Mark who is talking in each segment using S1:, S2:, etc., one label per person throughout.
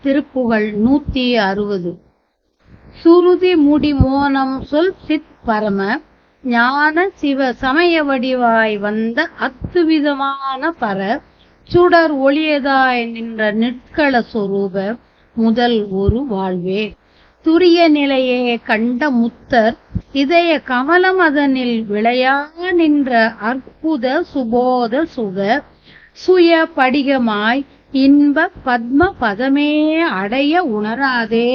S1: திருப்புகழ் 160. சுருதி முடி மோனம் சொல் சித் பரம ஞான சிவ சமய வடிவாய் வந்த அத்துவிதமான பர சுடர் ஒளியதாய் நின்ற நிற்கள சொரூப முதல் ஒரு வாழ்வே. துரிய நிலையே கண்ட முத்தர் இதய கமலம் அதனில் விளையா நின்ற அற்புத சுபோத சுக சுய படிகமாய் இன்ப பத்ம பதமே அடைய உணராதே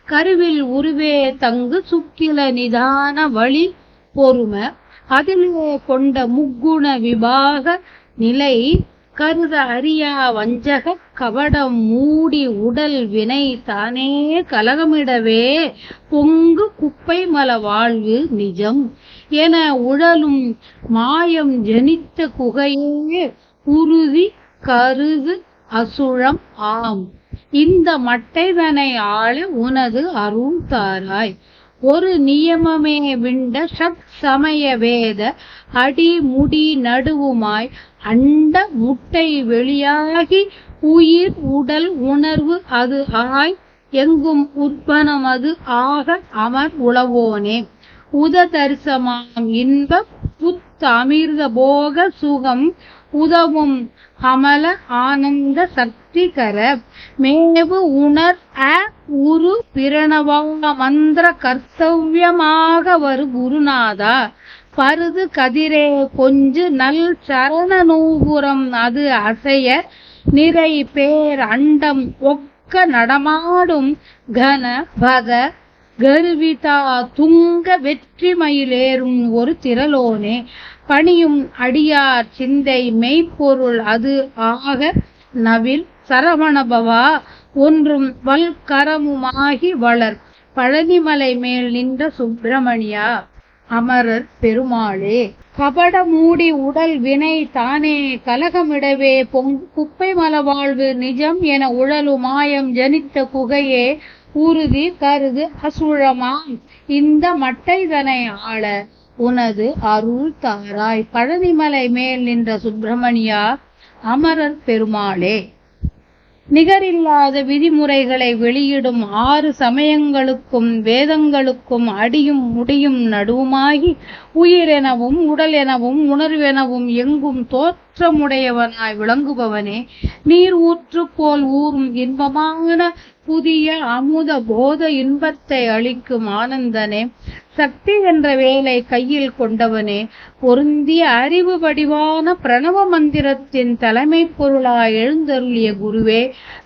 S1: கருவில் உருவே தங்கு சுக்கில நிதான வழி பொறும அதிலே கொண்ட முக்குண விபாக நிலை கருத அறியா வஞ்சக கபடம் மூடி உடல் வினை தானே கலகமிடவே பொங்கு குப்பை மல வாழ்வு நிஜம் என உழலும் மாயம் ஜனித்த குகையே உறுதி கருது அசுழம் ஆம். இந்த மட்டைதனை ஆள உனது அருள் தாராய். ஒரு நியமமே விண்ட சத் சமய வேத அடி முடி நடுவுமாய் அண்ட முட்டை வெளியாகி உயிர் உடல் உணர்வு அது ஆய் எங்கும் உற்பனம் அது ஆக அமர் உளவோனே. உத தரிசமாம் இன்ப புத்த அமிர்த போக சுகம் உதவும் அமல ஆனந்த சக்திகர மேவு உணர் உரு பிரணவா மந்திர கர்த்தவியமாக வரு குருநாதா பருது கதிரே கொஞ்சு நல் சரண நூபுரம் அது அசைய நிறை பேர் அண்டம் ஒக்க நடமாடும் கன பத கருவிதா துங்க வெற்றி மயிலேறும் ஒரு திரளோனே. பணியும் அடியார் சிந்தை மெய்ப்பொருள் அது ஆக நவில் சரவணபவா ஒன்றும் வல்கரமுமாகி வளர் பழனிமலை மேல் நின்ற சுப்பிரமணியா அமரர் பெருமாளே. கபட மூடி உடல் வினை தானே கலகமிடவே பொங்கு குப்பை மலவாழ்வு நிஜம் என உழலு மாயம் ஜனித்த குகையே உறுதி கருது அசுழமாம். இந்த மட்டைதனை ஆள உனது அருள் தாராய். பழனிமலை மேல் நின்ற சுப்பிரமணியா அமரர் பெருமாளே. நிகரில்லாத விதிமுறைகளை வெளியிடும் 6 சமயங்களுக்கும் வேதங்களுக்கும் அடியும் முடியும் நடுவுமாகி உயிரெனவும் உடல் எனவும் உணர்வெனவும் எங்கும் தோற்றமுடையவனாய் விளங்குபவனே. நீர் ஊற்று போல் ஊறும் இன்பமான புதிய அமுத போத இன்பத்தை அளிக்கும் ஆனந்தனே. சக்தி என்ற வேலை கையில் கொண்டவனே. பொருந்திய அறிவு வடிவான பிரணவ மந்திரத்தின் தலைமை பொருளாய் எழுந்தருளிய குருவே.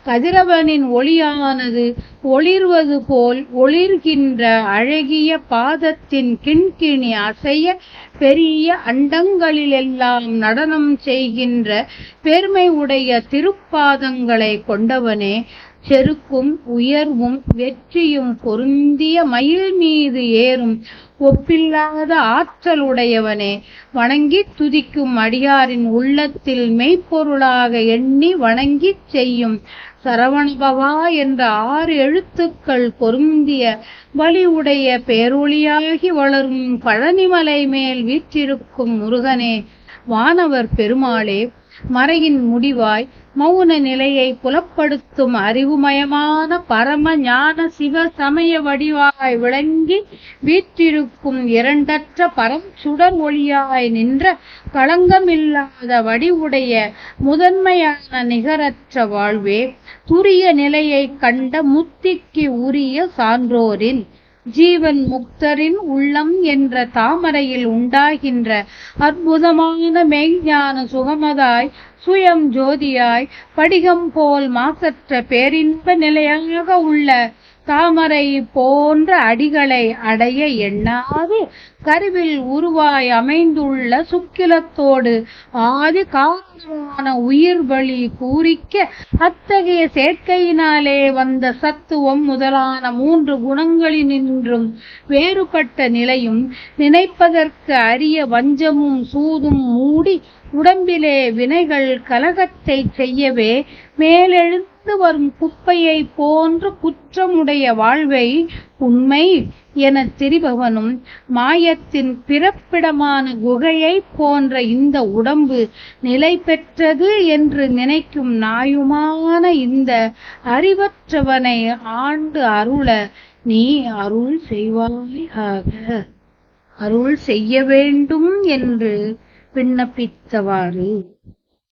S1: கதிரவனின் ஒளியானது ஒளிர்வது போல் ஒளிர்கின்ற அழகிய பாதத்தின் கிண்கிணி அசைய பெரிய அண்டங்களிலெல்லாம் நடனம் செய்கின்ற பெருமை உடைய திருப்பாதங்களை கொண்டவனே. செருக்கும் உயர்வும் வெற்றியும் பொருந்திய மயில் மீது ஏறும் ஒப்பில்லாத ஆற்றல் உடையவனே. வணங்கி துதிக்கும் அடியாரின் உள்ளத்தில் மெய்ப்பொருளாக எண்ணி வணங்கி செய்யும் சரவணபவா என்ற 6 எழுத்துக்கள் பொருந்திய வலி உடைய பேரொளியாகி வளரும் பழனிமலை மேல் வீற்றிருக்கும் முருகனே. வானவர் பெருமாளே. மறையின் முடிவாய் மௌன நிலையை புலப்படுத்தும் அறிவுமயமான பரம ஞான சிவ சமய வடிவாய் விளங்கி வீற்றிருக்கும் இரண்டற்ற பரம் சுடர் ஒளியாய் நின்ற களங்கமில்லாத வடிவுடைய முதன்மையான நிகரற்ற வாழ்வே. துரிய நிலையை கண்ட முத்திக்கு உரிய சான்றோரின் ஜீவன் முக்தரின் உள்ளம் என்ற தாமரையில் உண்டாகின்ற அற்புதமான மெய்ஞான சுகமதாய் சுயம் ஜோதியாய் படிகம் போல் மாசற்ற பேரின்ப நிலையாக உள்ள தாமரை போன்ற அடிகளை அடைய எண்ணாது கருவில் உருவாய் அமைந்துள்ள சுக்கிலத்தோடு ஆதி காரணமான உயிர் வழி பூரிக்க அத்தகைய சேர்க்கையினாலே வந்த சத்துவம் முதலான 3 குணங்களினின்றும் வேறுபட்ட நிலையும் நினைப்பதற்கு அரிய வஞ்சமும் சூதும் மூடி உடம்பிலே வினைகள் கலகத்தை செய்யவே மேலெழுந்த பறந்து வரும் குப்பையை போன்ற குற்றமுடைய வாழ்வை உண்மை எனத் தெரிபவனும், மாயத்தின் பிறப்பிடமான குகையை போன்ற இந்த உடம்பு நிலை பெற்றது என்று நினைக்கும் நாயுமான இந்த அறிவற்றவனை ஆண்டு அருள நீ அருள் செய்வாயாக. அருள் செய்ய வேண்டும் என்று விண்ணப்பித்தவாறு